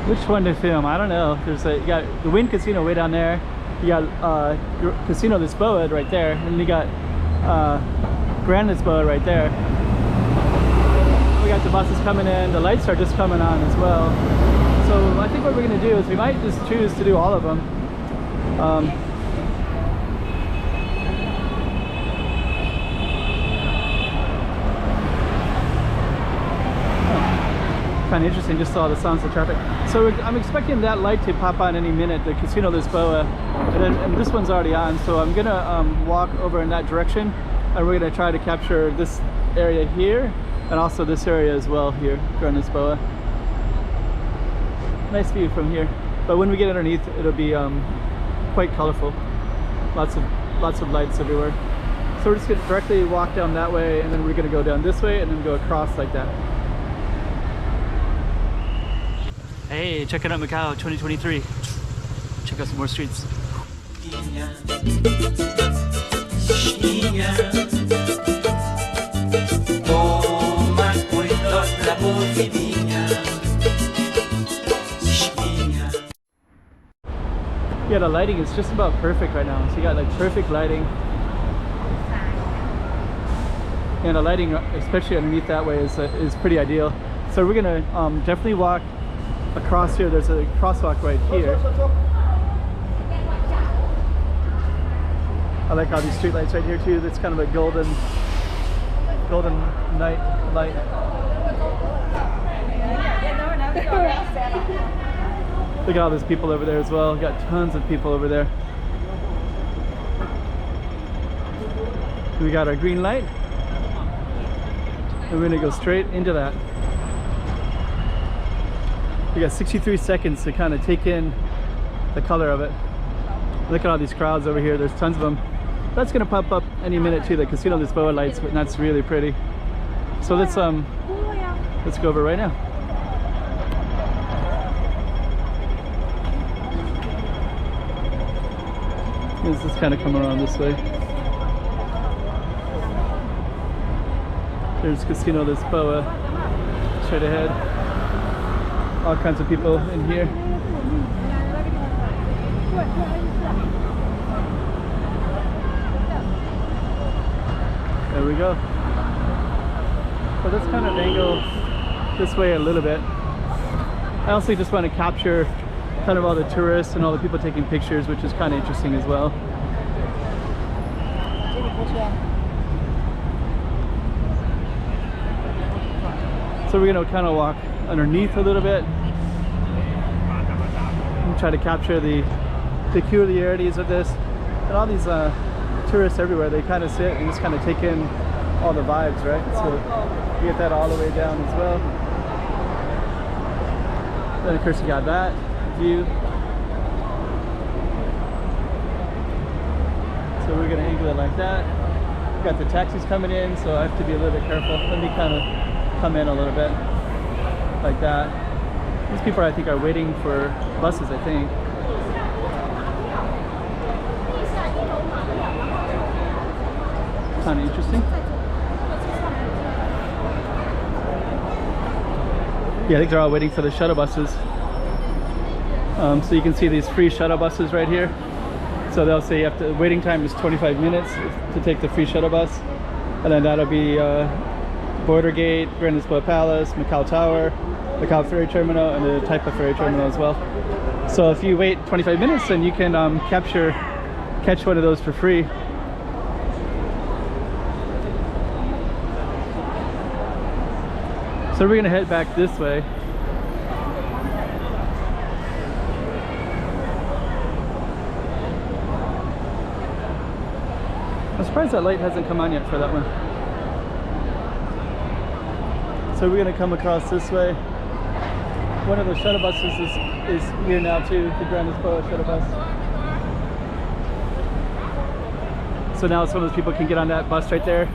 Which one to film? I don't know. You got the Wynn Casino way down there. You got Casino Lisboa right there, and you got Grand Lisboa right there. We got the buses coming in. The lights are just coming on as well. So I think what we're gonna do is we might just choose to do all of them. Kind of interesting, just saw the sounds of traffic. So I'm expecting that light to pop on any minute, the Casino Lisboa, and this one's already on. So I'm gonna walk over in that direction, and we're gonna try to capture this area here, and also this area as well here, Grand Lisboa. Nice view from here, but when we get underneath, it'll be quite colorful. Lots of lights everywhere. So we're just gonna directly walk down that way, and then we're gonna go down this way, and then go across like that. Hey, check out Macau 2023. Check out some more streets. Yeah, the lighting is just about perfect right now. So you got like perfect lighting. And the lighting, especially underneath that way, is pretty ideal. So we're gonna definitely walk across here. There's a crosswalk right here. I like all these street lights right here too. That's kind of a golden night light. Look at all those people over there as well. Got tons of people over there. We got our green light, and we're gonna go straight into that. We got 63 seconds to kind of take in the color of it. Look at all these crowds over here. There's tons of them. That's gonna pop up any minute too, the Casino Lisboa lights, but that's really pretty. So let's go over right now. Let's just kind of come around this way. There's Casino Lisboa straight ahead. All kinds of people in here. There we go. So let's kind of angle this way a little bit. I also just want to capture kind of all the tourists and all the people taking pictures, which is kind of interesting as well. So we're going to kind of walk underneath a little bit and try to capture the peculiarities of this. And all these tourists everywhere, they kind of sit and just kind of take in all the vibes, right? So you get that all the way down as well. Then of course you got that view. So we're gonna angle it like that. We got the taxis coming in, so I have to be a little bit careful. Let me kind of come in a little bit like that. These people I think are waiting for buses, I think. Kind of interesting. Yeah, I think they're all waiting for the shuttle buses. So you can see these free shuttle buses right here. So they'll say waiting time is 25 minutes to take the free shuttle bus. And then that'll be Border Gate, Grand Lisboa Palace, Macau Tower, Macau Ferry Terminal, and the type of ferry terminal as well. So if you wait 25 minutes, then you can catch one of those for free. So we're gonna head back this way. I'm surprised that light hasn't come on yet for that one. So we're gonna come across this way. One of the shuttle buses is here now too, the Grand Lisboa shuttle bus. So now some of those people can get on that bus right there.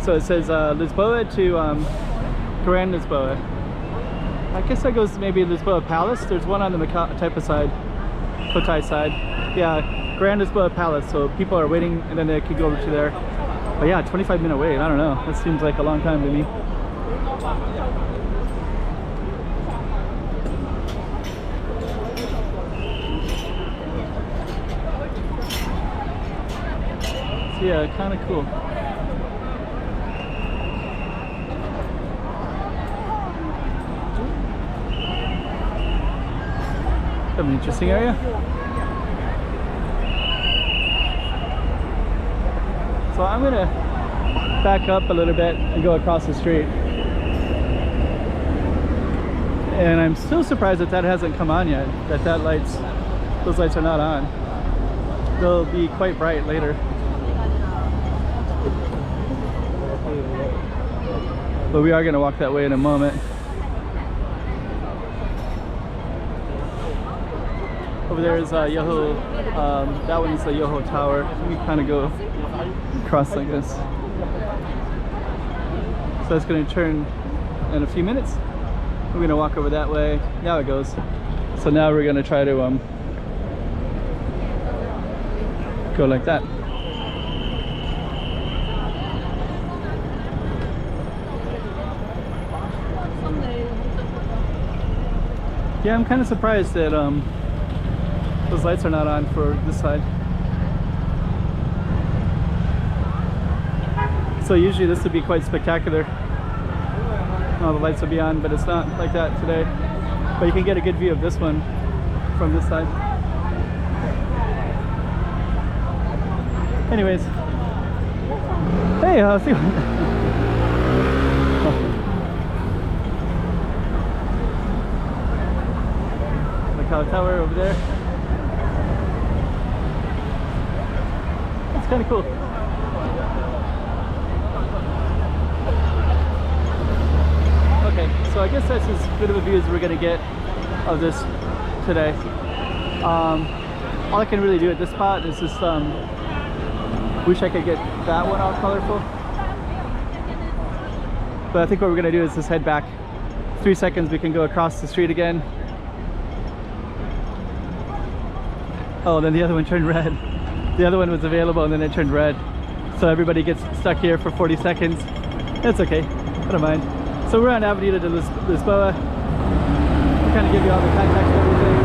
So it says Lisboa to Grand Lisboa. I guess that goes maybe Lisboa Palace. There's one on the Macau type of side, Cotai side. Yeah, Grand Lisboa Palace. So people are waiting and then they could go over to there. But yeah, 25-minute wait. I don't know. That seems like a long time to me. Yeah, kind of cool. Kind of an interesting area. So I'm gonna back up a little bit and go across the street. And I'm still surprised that that hasn't come on yet, that those lights are not on. They'll be quite bright later. But we are gonna walk that way in a moment. Over there is Yoho, that one is the Yoho Tower. We kind of go across like this. So that's gonna turn in a few minutes. We're gonna walk over that way. Now it goes. So now we're gonna try to go like that. Yeah, I'm kind of surprised that those lights are not on for this side. So usually this would be quite spectacular. All the lights will be on, but it's not like that today. But you can get a good view of this one from this side. Anyways, hey, see you. Macau Tower over there. It's kind of cool. Okay, so I guess that's as good of a view as we're gonna get of this today. All I can really do at this spot is just wish I could get that one all colorful. But I think what we're gonna do is just head back. 3 seconds, we can go across the street again. Oh, then the other one turned red. The other one was available and then it turned red. So everybody gets stuck here for 40 seconds. That's okay, I don't mind. So we're on Avenida de Lisboa. I'll kind of give you all the context and everything.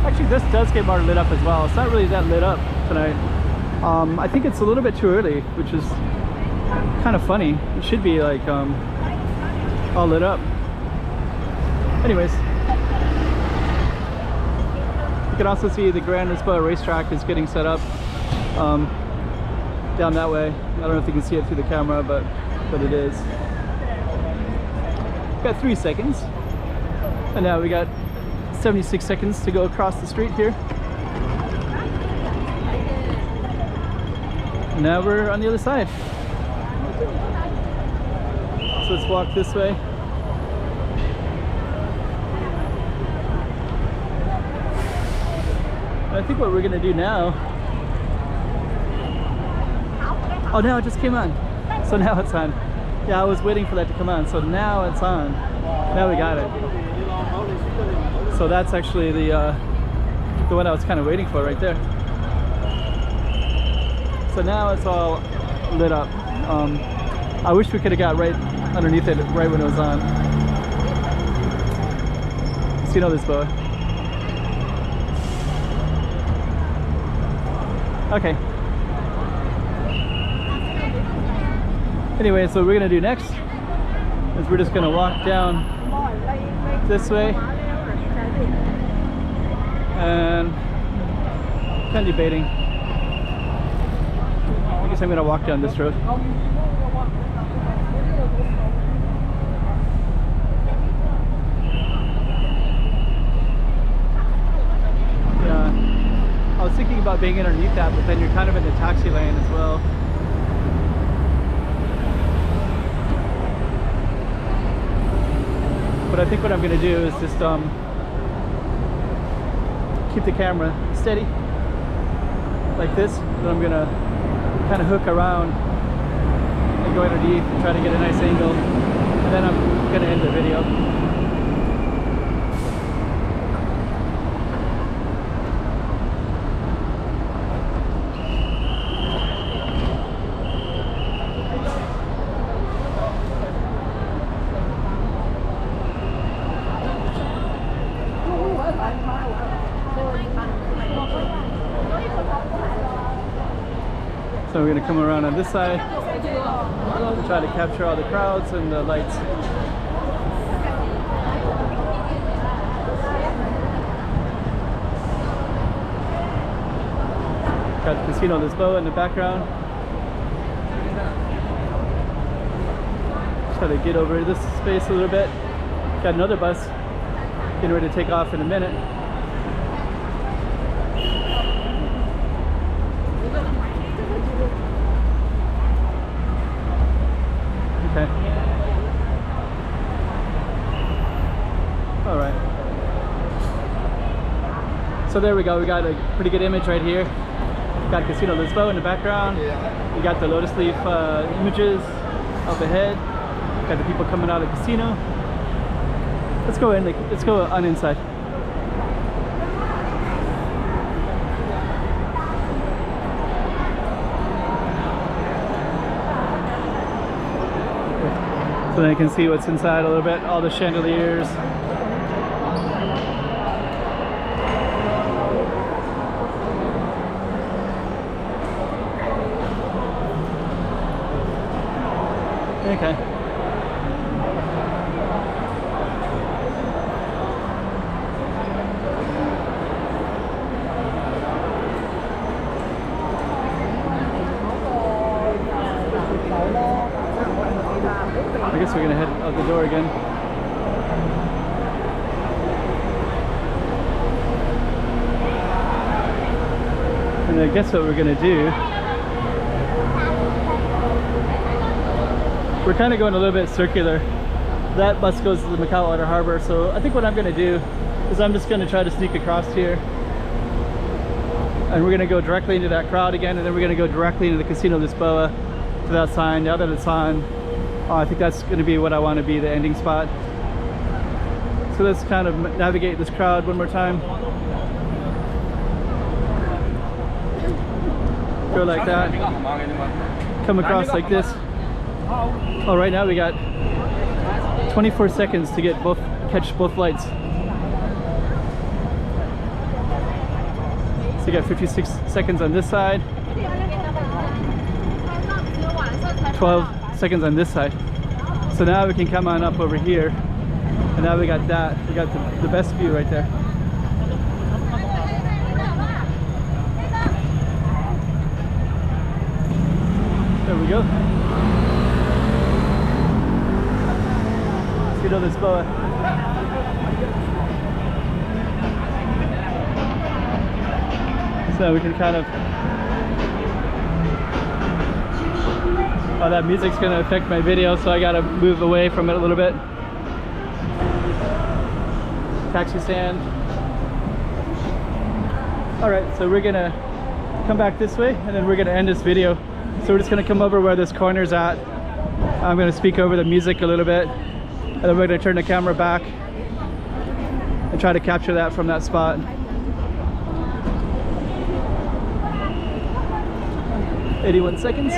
Actually, this does get more lit up as well. It's not really that lit up tonight. I think it's a little bit too early, which is kind of funny. It should be like all lit up. Anyways, you can also see the Grand Lisboa racetrack is getting set up down that way. I don't know if you can see it through the camera, but it is. Got 3 seconds, and now we got 76 seconds to go across the street here. And now we're on the other side. So let's walk this way. I think what we're gonna do now. Oh, now it just came on. So now it's on. Yeah, I was waiting for that to come on. So now it's on. Now we got it. So that's actually the one I was kind of waiting for right there. So now it's all lit up. I wish we could have got right underneath it right when it was on. So you know Lisboa. Okay. Anyway, so what we're gonna do next is we're just gonna walk down this way and kind of debating. I guess I'm gonna walk down this road. Yeah, I was thinking about being underneath that, but then you're kind of in the taxi lane as well. But I think what I'm going to do is just keep the camera steady like this. Then I'm going to kind of hook around and go underneath and try to get a nice angle. And then I'm going to end the video. So we're gonna come around on this side, try to capture all the crowds and the lights. Got Casino Lisboa in the background. Try to get over this space a little bit. Got another bus getting ready to take off in a minute. Okay. All right. So there we go. We got a pretty good image right here. Got Casino Lisboa in the background. We got the lotus leaf images up ahead. Got the people coming out of the casino. Let's go in. Let's go on inside. So then you can see what's inside a little bit, all the chandeliers. Okay. I guess we're gonna head out the door again. And I guess what we're gonna do, we're kind of going a little bit circular. That bus goes to the Macau Outer Harbor, so I think what I'm gonna do is I'm just gonna try to sneak across here. And we're gonna go directly into that crowd again, and then we're gonna go directly into the Casino Lisboa to that sign. Now that it's on, I think that's going to be what I want to be the ending spot. So let's kind of navigate this crowd one more time. Go like that. Come across like this. Oh, right now we got 24 seconds to get catch both lights. So you got 56 seconds on this side. 12 seconds on this side. So now we can come on up over here, and now we got that. We got the best view right there. There we go. Casino Lisboa. So we can kind of. Oh, that music's gonna affect my video, so I gotta move away from it a little bit. Taxi stand. All right, so we're gonna come back this way, and then we're gonna end this video. So we're just gonna come over where this corner's at. I'm gonna speak over the music a little bit, and then we're gonna turn the camera back and try to capture that from that spot. 81 seconds.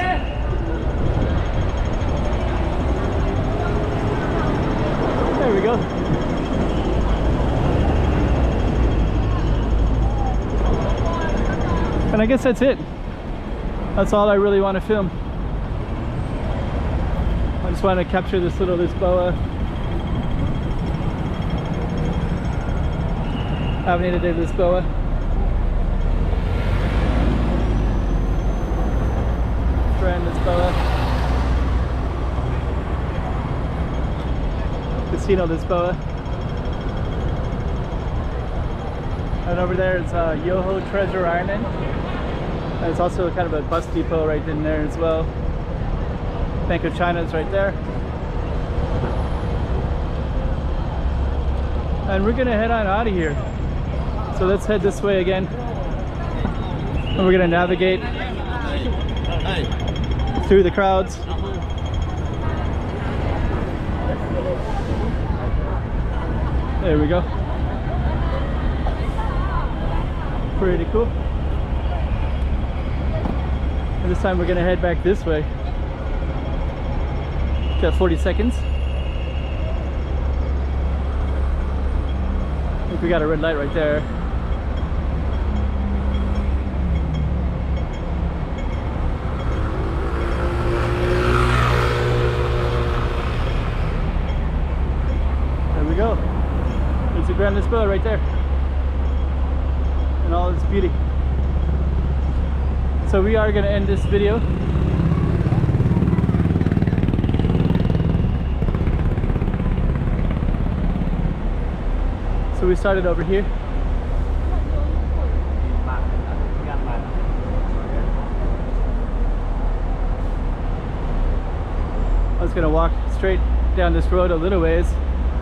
There we go. And I guess that's it. That's all I really want to film. I just want to capture this little Lisboa. Avenida de Lisboa. Grand Lisboa. Casino Lisboa. And over there is Yoho Treasure Island. And it's also kind of a bus depot right in there as well. Bank of China is right there. And we're gonna head on out of here. So let's head this way again. And we're gonna navigate through the crowds. There we go. Pretty cool. And this time we're gonna head back this way. Got 40 seconds. I think we got a red light right there. Grand Lisboa right there in all its beauty. So we are going to end this video. So we started over here. I was going to walk straight down this road a little ways,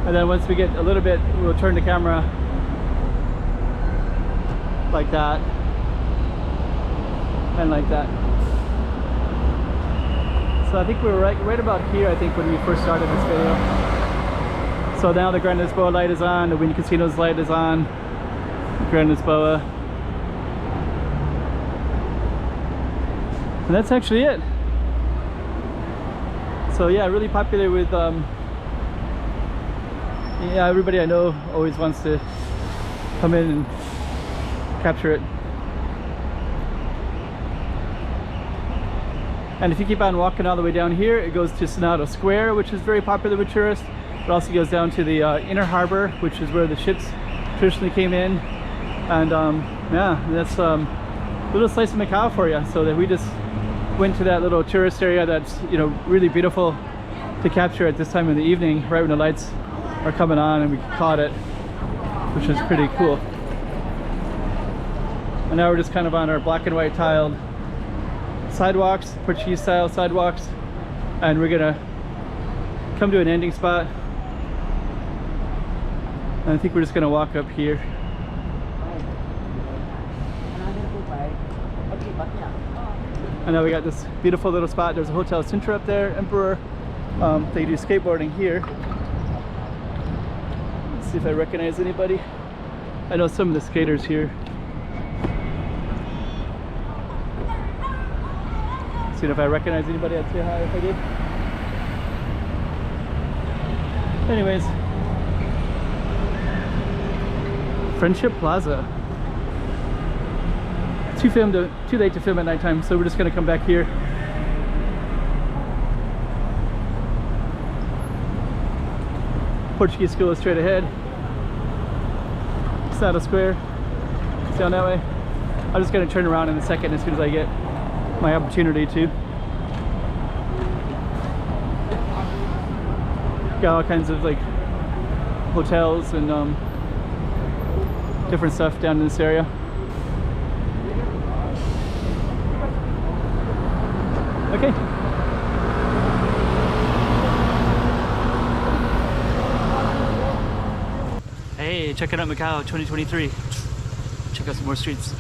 and then once we get a little bit, we'll turn the camera like that and like that. So I think we were right about here, I think, when we first started this video. So now the Grand Lisboa light is on, the Wind Casino's light is on, Grand Lisboa. And that's actually it. So yeah, really popular with yeah, everybody I know always wants to come in and capture it. And if you keep on walking all the way down here, it goes to Shuttle Square, which is very popular with tourists. It also goes down to the inner harbor, which is where the ships traditionally came in. And yeah, that's a little slice of Macau for you. So that we just went to that little tourist area that's, you know, really beautiful to capture at this time of the evening, right when the lights are coming on, and we caught it, which is pretty cool. And now we're just kind of on our black and white tiled sidewalks, Portuguese style sidewalks, and we're gonna come to an ending spot, and I think we're just gonna walk up here. And now we got this beautiful little spot. There's a Hotel Center up there, Emperor. They do skateboarding here. Let's see if I recognize anybody. I know some of the skaters here. See if I recognize anybody, I'd say hi if I did. Anyways, Friendship Plaza. Too late to film at nighttime, so we're just gonna come back here. Portuguese school is straight ahead. Shuttle Square. It's down that way. I'm just gonna turn around in a second as soon as I get my opportunity to. Got all kinds of like hotels and different stuff down in this area. Okay. Hey, checking out Macau 2023. Check out some more streets.